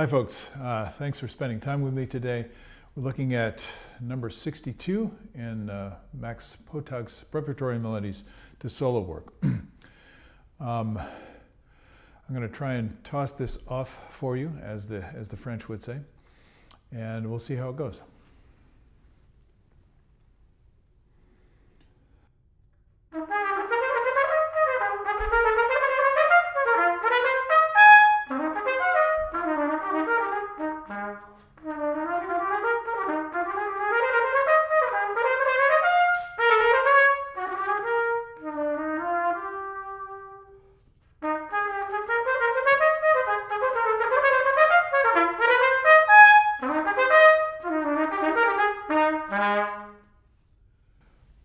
Hi folks, thanks for spending time with me today. We're looking at number 62 in Max Pottag's preparatory melodies to solo work. I'm going to try and toss this off for you, as the French would say, and we'll see how it goes.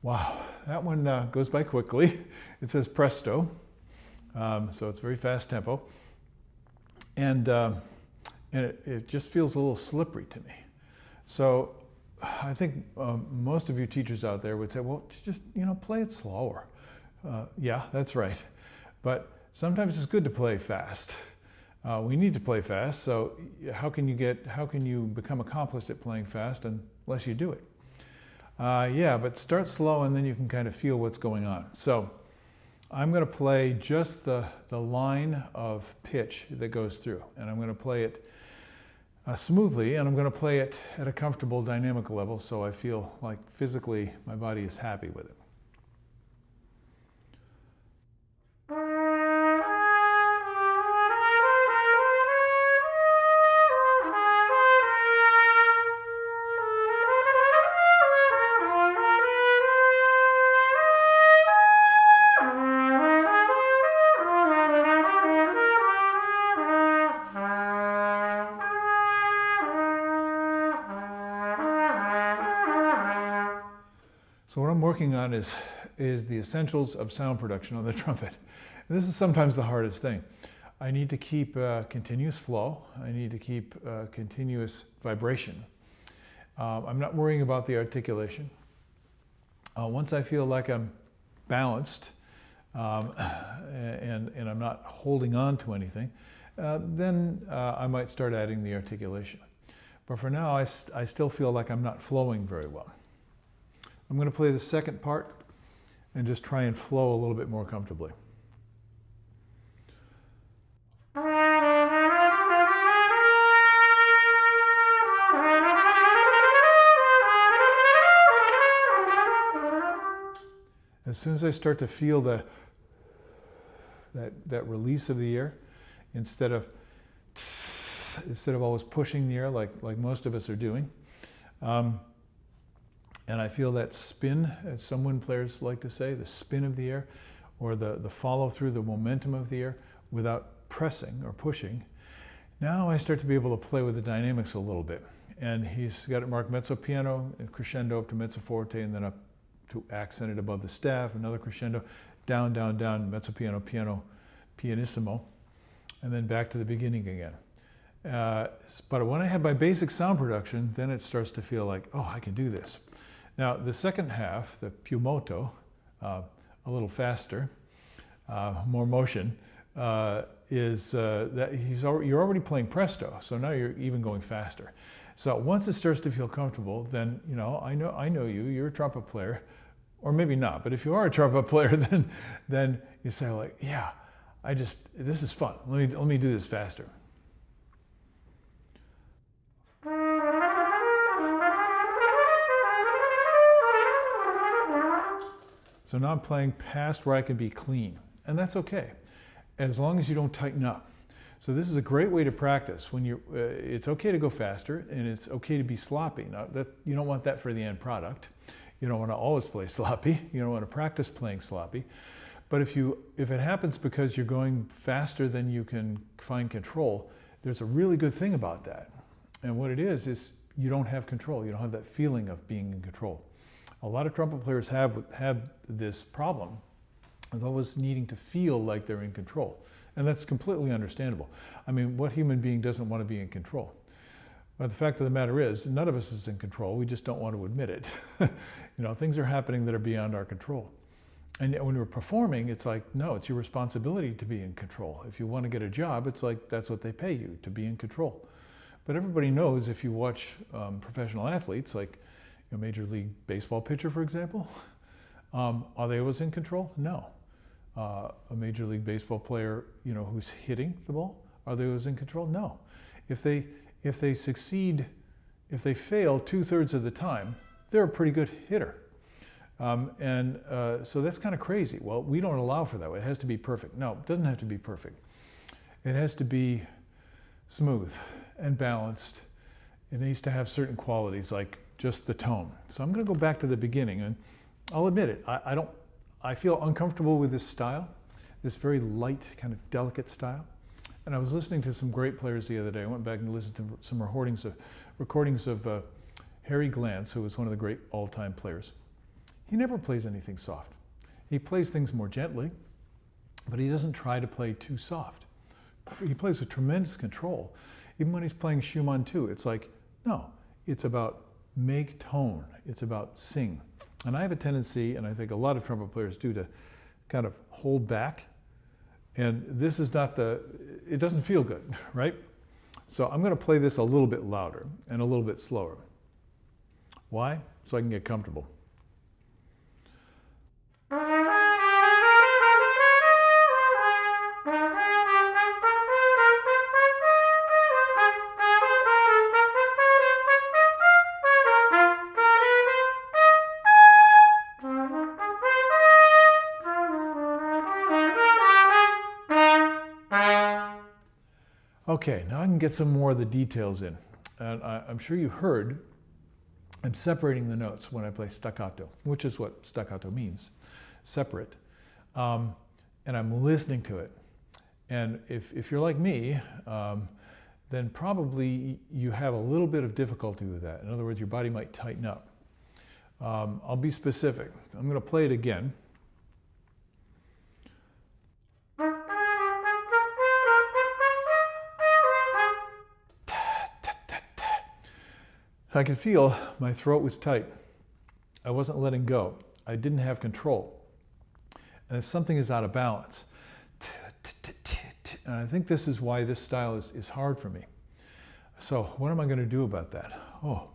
Wow, that one goes by quickly. It says presto, so it's very fast tempo, and it just feels a little slippery to me. So I think most of you teachers out there would say, well, just play it slower. Yeah, that's right, but sometimes it's good to play fast. We need to play fast. So how can you become accomplished at playing fast unless you do it? Yeah, but start slow and then you can kind of feel what's going on. So I'm going to play just the line of pitch that goes through, and I'm going to play it smoothly, and I'm going to play it at a comfortable dynamic level so I feel like physically my body is happy with it. So what I'm working on is the essentials of sound production on the trumpet. And this is sometimes the hardest thing. I need to keep continuous flow. I need to keep continuous vibration. I'm not worrying about the articulation. Once I feel like I'm balanced and I'm not holding on to anything, then I might start adding the articulation. But for now, I still feel like I'm not flowing very well. I'm going to play the second part and just try and flow a little bit more comfortably. As soon as I start to feel that release of the air, instead of always pushing the air like most of us are doing, and I feel that spin, as some wind players like to say, the spin of the air, or the follow through, the momentum of the air without pressing or pushing. Now I start to be able to play with the dynamics a little bit. And he's got it marked mezzo piano and crescendo up to mezzo forte, and then up to accented above the staff, another crescendo, down, down, down, mezzo piano, piano, pianissimo, and then back to the beginning again. But when I have my basic sound production, then it starts to feel like, oh, I can do this. Now, the second half, the più moto, a little faster, more motion, is that you're already playing presto, so now you're even going faster. So once it starts to feel comfortable, then I know you're a trumpet player, or maybe not. But if you are a trumpet player, then you say like, yeah, this is fun. Let me do this faster. So now I'm playing past where I can be clean, and that's okay, as long as you don't tighten up. So this is a great way to practice. It's okay to go faster, and it's okay to be sloppy. Now, you don't want that for the end product. You don't want to always play sloppy. You don't want to practice playing sloppy. But if it happens because you're going faster than you can find control, there's a really good thing about that. And what it is you don't have control. You don't have that feeling of being in control. A lot of trumpet players have this problem of always needing to feel like they're in control. And that's completely understandable. I mean, what human being doesn't want to be in control? But the fact of the matter is, none of us is in control. We just don't want to admit it. Things are happening that are beyond our control. And when we're performing, it's like, no, it's your responsibility to be in control. If you want to get a job, it's like that's what they pay you, to be in control. But everybody knows, if you watch professional athletes, like a Major League Baseball pitcher, for example, are they always in control? No. A Major League Baseball player, who's hitting the ball, are they always in control? No. If they succeed, if they fail 2/3 of the time, they're a pretty good hitter. So that's kind of crazy. Well, we don't allow for that. It has to be perfect. No, it doesn't have to be perfect. It has to be smooth and balanced. It needs to have certain qualities, like just the tone. So I'm going to go back to the beginning, and I'll admit it. I feel uncomfortable with this style, this very light, kind of delicate style. And I was listening to some great players the other day. I went back and listened to some recordings of Harry Glantz, who was one of the great all-time players. He never plays anything soft. He plays things more gently, but he doesn't try to play too soft. He plays with tremendous control. Even when he's playing Schumann too, it's like, no, it's about make tone. It's about sing. And I have a tendency, and I think a lot of trumpet players do, to kind of hold back. And this is not it doesn't feel good, right? So I'm going to play this a little bit louder and a little bit slower. Why? So I can get comfortable. Okay, now I can get some more of the details in. And I'm sure you heard, I'm separating the notes when I play staccato, which is what staccato means, separate. And I'm listening to it. And if you're like me, then probably you have a little bit of difficulty with that. In other words, your body might tighten up. I'll be specific. I'm going to play it again. I could feel my throat was tight. I wasn't letting go. I didn't have control. And if something is out of balance, and I think this is why this style is hard for me. So what am I going to do about that? Oh,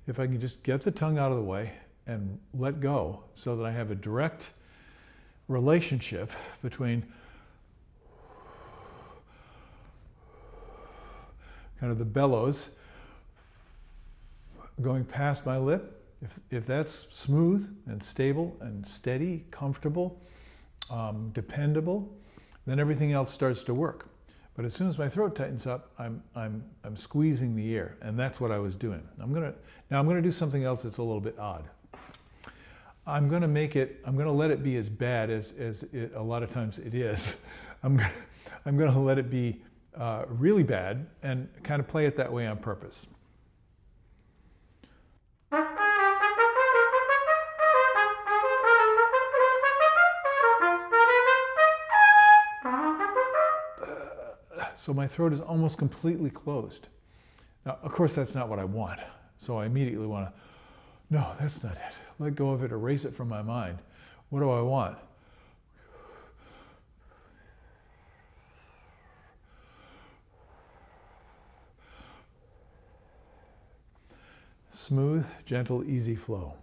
if I can just get the tongue out of the way and let go, so that I have a direct relationship between kind of the bellows going past my lip. If that's smooth and stable and steady, comfortable, dependable, then everything else starts to work. But as soon as my throat tightens up, I'm squeezing the air, and that's what I was doing. I'm gonna do something else that's a little bit odd. I'm gonna let it be as bad as it, a lot of times it is. I'm gonna let it be really bad and kind of play it that way on purpose. So my throat is almost completely closed. Now, of course, that's not what I want. So I immediately want to, no, that's not it. Let go of it, erase it from my mind. What do I want? Smooth, gentle, easy flow.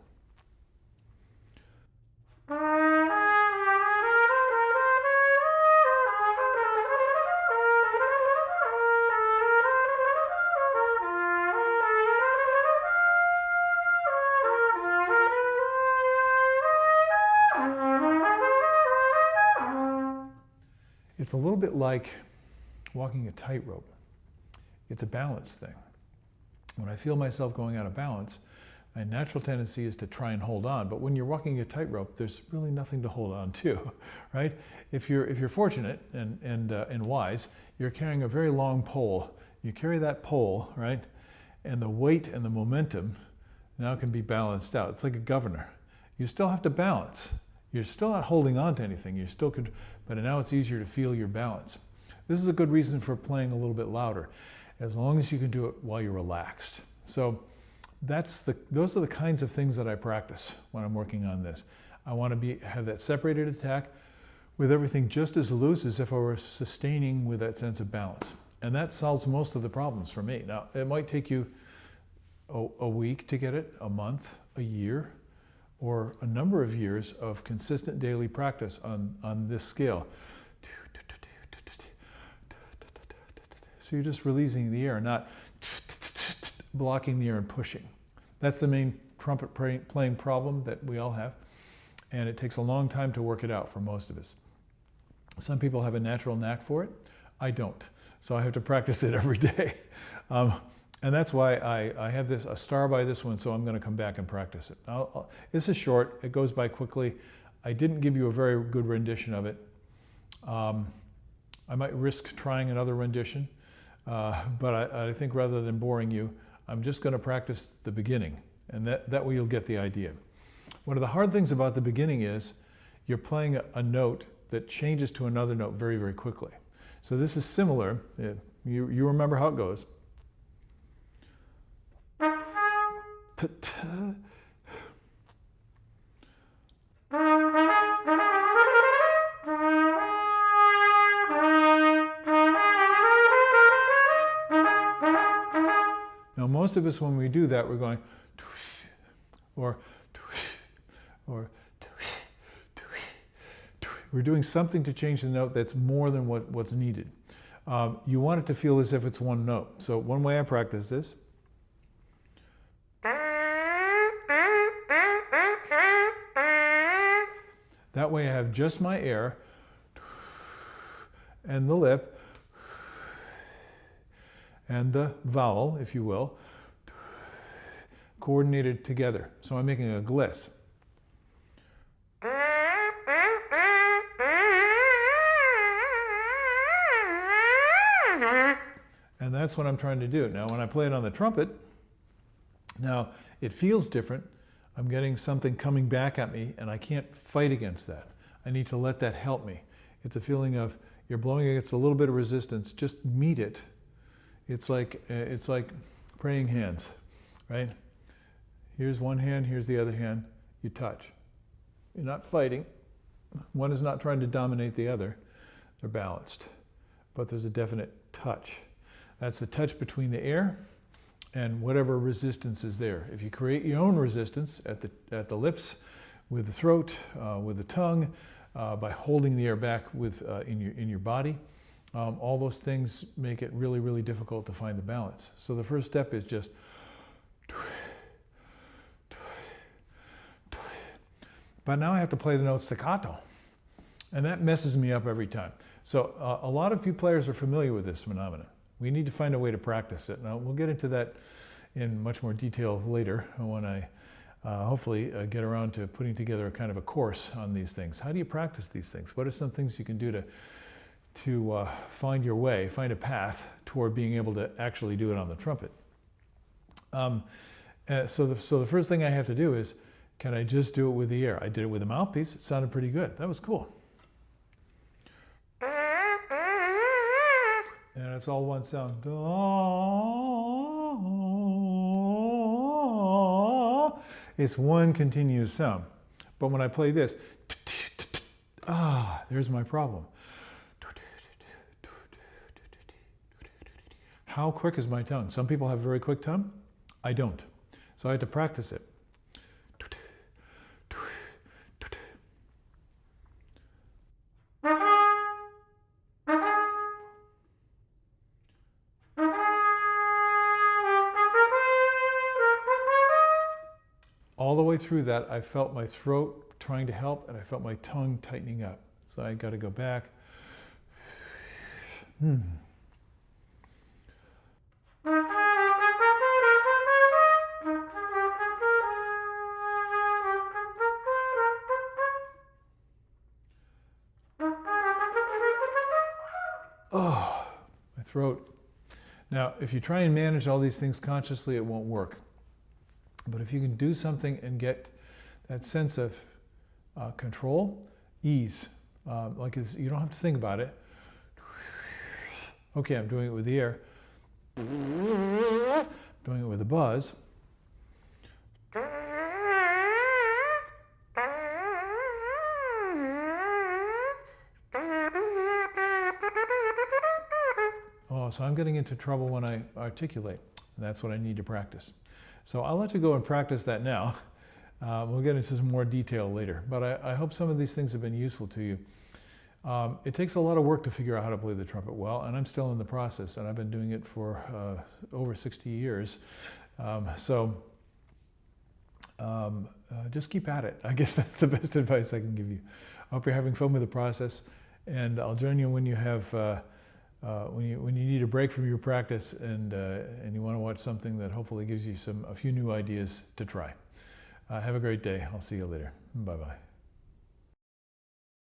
It's a little bit like walking a tightrope. It's a balance thing. When I feel myself going out of balance, my natural tendency is to try and hold on. But when you're walking a tightrope, there's really nothing to hold on to, right? If you're fortunate and wise, you're carrying a very long pole. You carry that pole, right? And the weight and the momentum now can be balanced out. It's like a governor. You still have to balance. You're still not holding on to anything. You still could, but now it's easier to feel your balance. This is a good reason for playing a little bit louder, as long as you can do it while you're relaxed. So those are the kinds of things that I practice when I'm working on this. I want to have that separated attack with everything just as loose as if I were sustaining with that sense of balance. And that solves most of the problems for me. Now, it might take you a week to get it, a month, a year, or a number of years of consistent daily practice on this scale. So you're just releasing the air, not blocking the air and pushing. That's the main trumpet playing problem that we all have. And it takes a long time to work it out for most of us. Some people have a natural knack for it. I don't. So I have to practice it every day. And that's why I have a star by this one, so I'm going to come back and practice it. This is short. It goes by quickly. I didn't give you a very good rendition of it. I might risk trying another rendition, but I think rather than boring you, I'm just going to practice the beginning, and that way you'll get the idea. One of the hard things about the beginning is you're playing a note that changes to another note very, very quickly. So this is similar. You remember how it goes. Now, most of us, when we do that, we're going or we're doing something to change the note that's more than what's needed. You want it to feel as if it's one note. So one way I practice this. That way I have just my air and the lip and the vowel, if you will, coordinated together. So I'm making a gliss. And that's what I'm trying to do. Now, when I play it on the trumpet, now it feels different. I'm getting something coming back at me, and I can't fight against that. I need to let that help me. It's a feeling of you're blowing against a little bit of resistance. Just meet it. It's like praying hands, right? Here's one hand, here's the other hand. You touch. You're not fighting. One is not trying to dominate the other. They're balanced, but there's a definite touch. That's the touch between the air and whatever resistance is there. If you create your own resistance at the lips, with the throat, with the tongue, by holding the air back in your body, all those things make it really, really difficult to find the balance. So the first step is just but now I have to play the note staccato, and that messes me up every time. So a lot of you players are familiar with this phenomenon. We need to find a way to practice it. Now, we'll get into that in much more detail later when I hopefully get around to putting together a kind of a course on these things. How do you practice these things? What are some things you can do to find your way, find a path toward being able to actually do it on the trumpet? So the first thing I have to do is, can I just do it with the air? I did it with a mouthpiece. It sounded pretty good. That was cool. And it's all one sound. It's one continuous sound. But when I play this, there's my problem. How quick is my tongue? Some people have a very quick tongue. I don't. So I had to practice it. All the way through that, I felt my throat trying to help, and I felt my tongue tightening up. So I got to go back. Oh, my throat. Now, if you try and manage all these things consciously, it won't work. But if you can do something and get that sense of control, ease, you don't have to think about it. Okay, I'm doing it with the air. Doing it with a buzz. oh, so I'm getting into trouble when I articulate. And that's what I need to practice. So I'll let you go and practice that now. We'll get into some more detail later, but I hope some of these things have been useful to you. It takes a lot of work to figure out how to play the trumpet well, and I'm still in the process, and I've been doing it for over 60 years. Just keep at it. I guess that's the best advice I can give you. I hope you're having fun with the process, and I'll join you when you have when you need a break from your practice and you want to watch something that hopefully gives you a few new ideas to try. Have a great day. I'll see you later. Bye-bye.